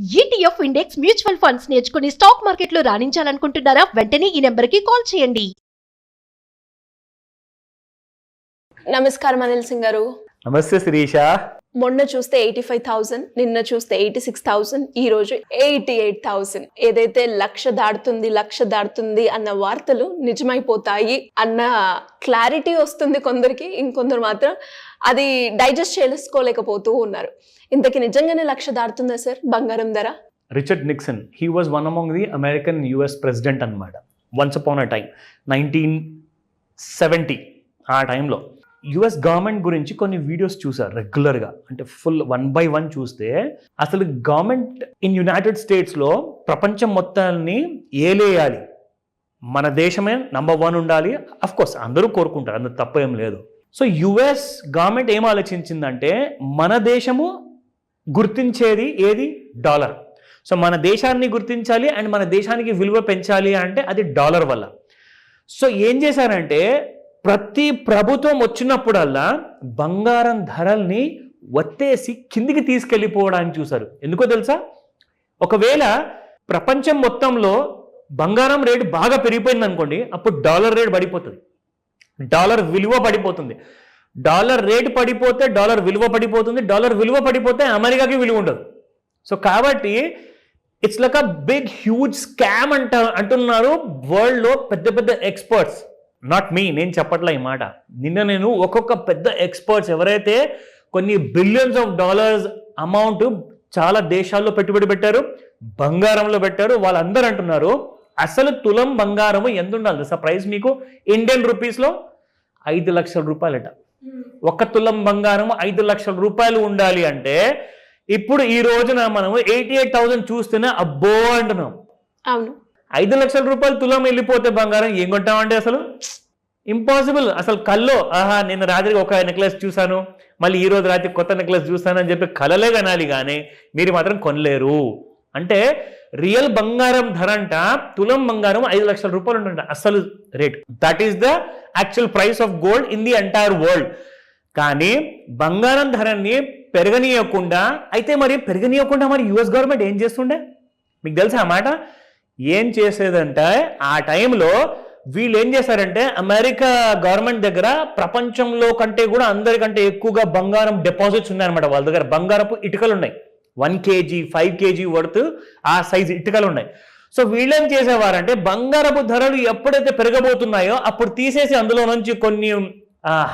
ETF index mutual funds నేర్చుకుని stock మార్కెట్లో రాణించాలనుకుంటున్నారా? వెంటనే ఈ నెంబర్కి కాల్ చేయండి. నమస్కారం అనిల్ సింగ్ గారు. నమస్తే శిరీష. మొన్న చూస్తే 85,000, నిన్న చూస్తే 86,000, ఈ రోజు 88,000. ఏదైతే లక్ష దాడుతుంది అన్న వార్తలు నిజమైపోతాయి అన్న క్లారిటీ వస్తుంది కొందరికి, ఇంకొందరు మాత్రం అది డైజెస్ట్ చేసుకోలేకపోతూ ఉన్నారు. ఇంతకీ నిజంగానే లక్ష దాడుతుందా సార్ బంగారం ధర? Richard Nixon, he was one among the American US president అనమాట. వన్స్ అపాన్ అ టైం 1970 ఆ టైంలో యుఎస్ గవర్నమెంట్ గురించి కొన్ని వీడియోస్ చూసారు రెగ్యులర్గా. అంటే ఫుల్ 1 by 1 చూస్తే అసలు గవర్నమెంట్ ఇన్ యునైటెడ్ స్టేట్స్లో ప్రపంచం మొత్తాన్ని ఏలేయాలి, మన దేశమే నంబర్ 1 ఉండాలి. అఫ్ కోర్స్ అందరూ కోరుకుంటారు, అందులో తప్ప ఏం లేదు. సో యుఎస్ గవర్నమెంట్ ఏం ఆలోచించిందంటే మన దేశము గుర్తించేది ఏది? డాలర్. సో మన దేశాన్ని గుర్తించాలి అండ్ మన దేశానికి విలువ పెంచాలి అంటే అది డాలర్ వల్ల. సో ఏం చేశారంటే ప్రతి ప్రభుత్వం వచ్చినప్పుడల్లా బంగారం ధరల్ని ఒత్తేసి కిందికి తీసుకెళ్ళిపోవడానికి చూశారు. ఎందుకో తెలుసా? ఒకవేళ ప్రపంచం మొత్తంలో బంగారం రేటు బాగా పెరిగిపోయింది అనుకోండి, అప్పుడు డాలర్ రేటు పడిపోతుంది, డాలర్ విలువ పడిపోతుంది. డాలర్ రేటు పడిపోతే డాలర్ విలువ పడిపోతుంది, డాలర్ విలువ పడిపోతే అమెరికాకి విలువ ఉండదు. సో కాబట్టి it's like a big huge scam అంటున్నారు వరల్డ్లో పెద్ద పెద్ద ఎక్స్పర్ట్స్. నాట్ మీ, నేను చెప్పట్లే ఈ మాట. నిన్న నేను ఒక్కొక్క పెద్ద ఎక్స్పర్ట్స్ ఎవరైతే కొన్ని బిలియన్స్ ఆఫ్ డాలర్స్ అమౌంట్ చాలా దేశాల్లో పెట్టుబడి పెట్టారు, బంగారంలో పెట్టారు, వాళ్ళందరూ అంటున్నారు అసలు తులం బంగారము ఎంత ఉండాలి తెలుసా? ప్రైస్ మీకు ఇండియన్ రూపీస్లో 5 లక్షల రూపాయలట. ఒక తులం బంగారం 5 లక్షల రూపాయలు ఉండాలి అంటే ఇప్పుడు ఈ రోజున మనం 88,000 చూస్తేనే అబ్బో అంటున్నాం. అవును, 5 లక్షల రూపాయలు తులం వెళ్ళిపోతే బంగారం ఏం కొంటామంటే అసలు ఇంపాసిబుల్. అసలు కల్లో నేను రాత్రి ఒక నెక్లెస్ చూశాను, మళ్ళీ ఈ రోజు రాత్రి కొత్త నెక్లెస్ చూస్తాను అని చెప్పి కలలే కనాలి, కానీ మీరు మాత్రం కొనలేరు. అంటే రియల్ బంగారం ధర అంట తులం బంగారం 5 లక్షల రూపాయలు ఉంటుంట అసలు rate. That is the actual price of gold in the entire world. కానీ బంగారం ధరని పెరగనీయకుండా మరి యుఎస్ గవర్నమెంట్ ఏం చేస్తుండే మీకు తెలుసా ఆ మాట? ఏం చేసేదంటే ఆ టైంలో వీళ్ళు ఏం చేశారంటే అమెరికా గవర్నమెంట్ దగ్గర ప్రపంచంలో కంటే కూడా అందరికంటే ఎక్కువగా బంగారం డిపాజిట్స్ ఉన్నాయన్నమాట. వాళ్ళ దగ్గర బంగారపు ఇటుకలు ఉన్నాయి, 1 kg 5 kg వర్త్ ఆ సైజు ఇటుకలు ఉన్నాయి. సో వీళ్ళేం చేసేవారంటే బంగారపు ధరలు ఎప్పుడైతే పెరగబోతున్నాయో అప్పుడు తీసేసి అందులో నుంచి కొన్ని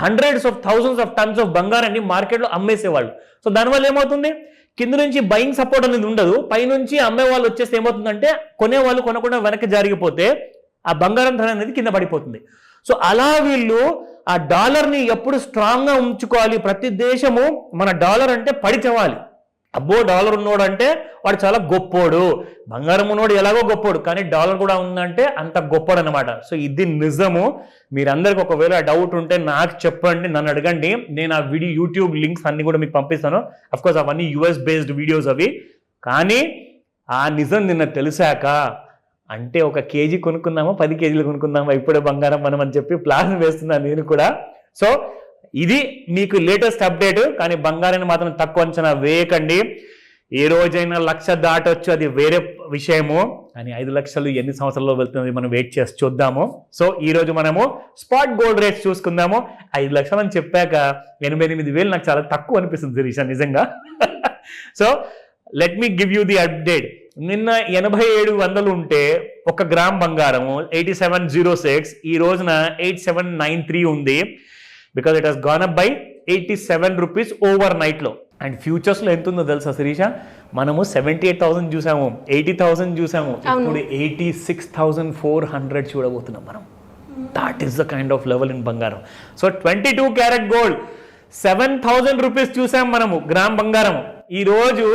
hundreds of thousands of tons of బంగారాన్ని మార్కెట్లో అమ్మేసేవాళ్ళు. సో దానివల్ల ఏమవుతుంది? కింద నుంచి బయింగ్ సపోర్ట్ అనేది ఉండదు, పైనుంచి అమ్మే వాళ్ళు వచ్చేసి ఏమవుతుందంటే కొనేవాళ్ళు కొనకుండా వెనక్కి జరిగిపోతే ఆ బంగారం ధర అనేది కింద పడిపోతుంది. సో అలా వీళ్ళు ఆ డాలర్ని ఎప్పుడు స్ట్రాంగ్గా ఉంచుకోవాలి. ప్రతి దేశము మన డాలర్ అంటే పడి చవాలి. అబ్బో డాలర్ ఉన్నోడు అంటే వాడు చాలా గొప్పోడు, బంగారం ఉన్నోడు ఎలాగో గొప్పోడు, కానీ డాలర్ కూడా ఉందంటే అంత గొప్పోడు అనమాట. సో ఇది నిజము. మీరందరికి ఒకవేళ డౌట్ ఉంటే నాకు చెప్పండి, నన్ను అడగండి, నేను ఆ వీడియో యూట్యూబ్ లింక్స్ అన్ని కూడా మీకు పంపిస్తాను. అఫ్కోర్స్ అవన్నీ యుఎస్ బేస్డ్ వీడియోస్ అవి. కానీ ఆ నిజం నిన్న తెలిసాక అంటే 1 kg కొనుక్కుందామా 10 kgలు కొనుక్కుందామా ఇప్పుడే బంగారం మనం అని చెప్పి ప్లాన్ వేస్తున్నాను నేను కూడా. సో ఇది మీకు లేటెస్ట్ అప్డేట్. కానీ బంగారాన్ని మాత్రం తక్కువ అంచనా వేయకండి. ఏ రోజైనా 1,00,000 దాటొచ్చు, అది వేరే విషయము. కానీ 5 లక్షలు ఎన్ని సంవత్సరాల్లో వెళ్తుంది మనం వెయిట్ చేసి చూద్దాము. సో ఈ రోజు మనము స్పాట్ గోల్డ్ రేట్స్ చూసుకుందాము. 5 లక్షలు అని చెప్పాక 88,000 నాకు చాలా తక్కువ అనిపిస్తుంది శిరీష నిజంగా. So let me give you the update. నిన్న 8700 ఉంటే 1 గ్రామ్ బంగారము 8706, ఈ రోజున 8793 ఉంది. Because it has gone up by 87 rupees over నైట్లో. అండ్ ఫ్యూచర్స్లో ఎంత ఉందో తెలుసా శిరీష? మనము 78,000 చూసాము, 80,000 చూసాము, ఇప్పుడు 86,400 చూడబోతున్నాం మనం. That is the kind of level in బంగారం. సో 22 క్యారెట్ గోల్డ్ 7,000 రూపీస్ చూసాం మనము గ్రామ్ బంగారం. ఈరోజు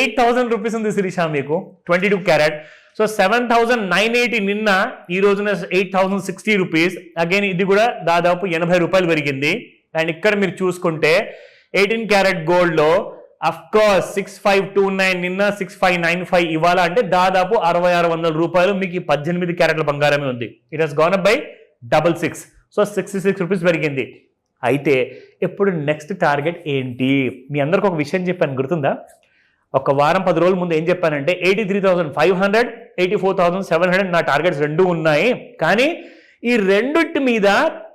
8,000 రూపీస్ ఉంది శిరీష మీకు 22 క్యారెట్. సో 7,980 నిన్న, ఈ రోజున 8,060 రూపీస్. అగైన్ ఇది కూడా దాదాపు 80 రూపాయలు పెరిగింది. అండ్ ఇక్కడ మీరు చూసుకుంటే 18 క్యారెట్ గోల్డ్లో అఫ్కోర్స్ 6529 నిన్న, 6595 ఇవాళ, అంటే దాదాపు 6,600 రూపాయలు మీకు ఈ 18 క్యారెట్ల బంగారమే ఉంది. It has gone up by 66. So 66 rupees పెరిగింది. అయితే ఇప్పుడు నెక్స్ట్ టార్గెట్ ఏంటి? మీ అందరికి ఒక విషయం చెప్పాను గుర్తుందా? ఒక వారం 10 రోజుల ముందు ఏం చెప్పానంటే 83,500 84,700 నా టార్గెట్స్ రెండు ఉన్నాయి, కానీ ఈ రెండిటి మీద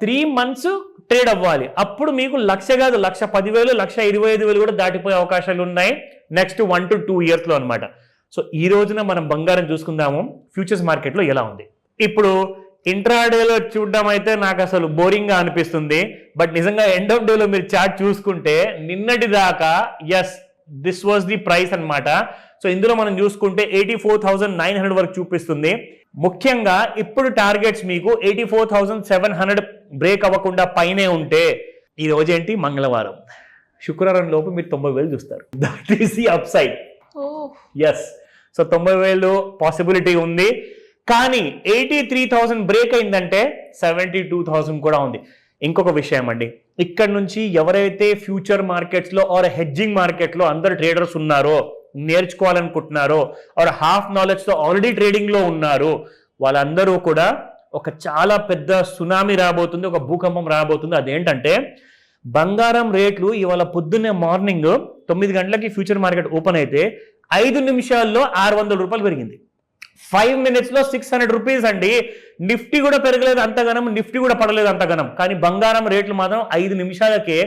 3 months ట్రేడ్ అవ్వాలి. అప్పుడు మీకు 1,00,000 కాదు 1,10,000 1,25,000 కూడా దాటిపోయే అవకాశాలు ఉన్నాయి నెక్స్ట్ 1 to 2 years లో అనమాట. సో ఈ రోజున మనం బంగారం చూసుకుందాము ఫ్యూచర్స్ మార్కెట్లో ఎలా ఉంది. ఇప్పుడు ఇంట్రాడేలో చూడడం అయితే నాకు అసలు బోరింగ్ గా అనిపిస్తుంది, బట్ నిజంగా ఎండ్ ఆఫ్ డేలో మీరు చార్ట్ చూసుకుంటే నిన్నటి దాకా yes this was the price అన్నమాట. సో ఇందులో మనం చూసుకుంటే 84,900 వరకు చూపిస్తుంది. ముఖ్యంగా ఇప్పుడు టార్గెట్స్ మీకు 84,700 బ్రేక్ అవ్వకుండా పైనే ఉంటే, ఈ రోజు ఏంటి మంగళవారం, శుక్రవారం లోపు మీరు 90,000 చూస్తారు. That is the upside. Yes, so 90,000 possibility ఉంది, కానీ 83,000 బ్రేక్ అయిందంటే 72,000 కూడా ఉంది. ఇంకొక విషయం అండి, ఇక్కడ నుంచి ఎవరైతే ఫ్యూచర్ మార్కెట్స్లో ఆర్ హెడ్జింగ్ మార్కెట్లో అందరు ట్రేడర్స్ ఉన్నారో, నేర్చుకోవాలనుకుంటున్నారో ఆర్ హాఫ్ నాలెడ్జ్తో ఆల్రెడీ ట్రేడింగ్లో ఉన్నారు, వాళ్ళందరూ కూడా ఒక చాలా పెద్ద సునామీ రాబోతుంది, ఒక భూకంపం రాబోతుంది. అదేంటంటే బంగారం రేట్లు ఇవాళ పొద్దున్నే మార్నింగ్ 9 గంటలకి ఫ్యూచర్ మార్కెట్ ఓపెన్ అయితే 5 నిమిషాల్లో 600 రూపాయలు పెరిగింది. 5 minutes లో 600 రూపీస్ అండి. నిఫ్టీ కూడా పెరగలేదు అంతగనం, నిఫ్టీ కూడా పడలేదు అంతగనం, కానీ బంగారం రేట్లు మాత్రం 5 నిమిషాలకే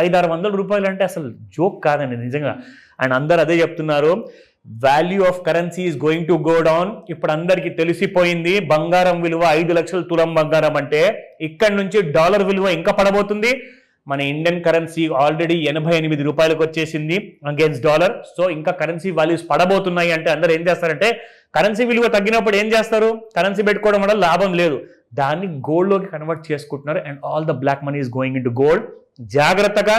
500-600 రూపాయలు అంటే అసలు జోక్ కాదండి నిజంగా. అండ్ అందరు అదే చెప్తున్నారు, value of currency is going to go down. ఇప్పుడు అందరికీ తెలిసిపోయింది బంగారం విలువ 5 లక్షల తులం బంగారం అంటే ఇక్కడ నుంచి డాలర్ విలువ ఇంకా పడబోతుంది. మన ఇండియన్ కరెన్సీ ఆల్రెడీ 88 రూపాయలకు వచ్చేసింది అగేన్స్ట్ డాలర్. సో ఇంకా కరెన్సీ వాల్యూస్ పడబోతున్నాయి అంటే అందరూ ఏం చేస్తారంటే, కరెన్సీ విలువ తగ్గినప్పుడు ఏం చేస్తారు, కరెన్సీ పెట్టుకోవడం వల్ల లాభం లేదు, దాన్ని గోల్డ్లోకి కన్వర్ట్ చేసుకుంటున్నారు. And all the black money is going into gold. జాగ్రత్తగా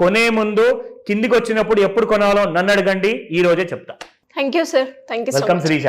కొనే ముందు కిందికి వచ్చినప్పుడు ఎప్పుడు కొనాలో నన్ను అడగండి, ఈ రోజే చెప్తా. Thank you sir, thank you so welcome much. Srisha.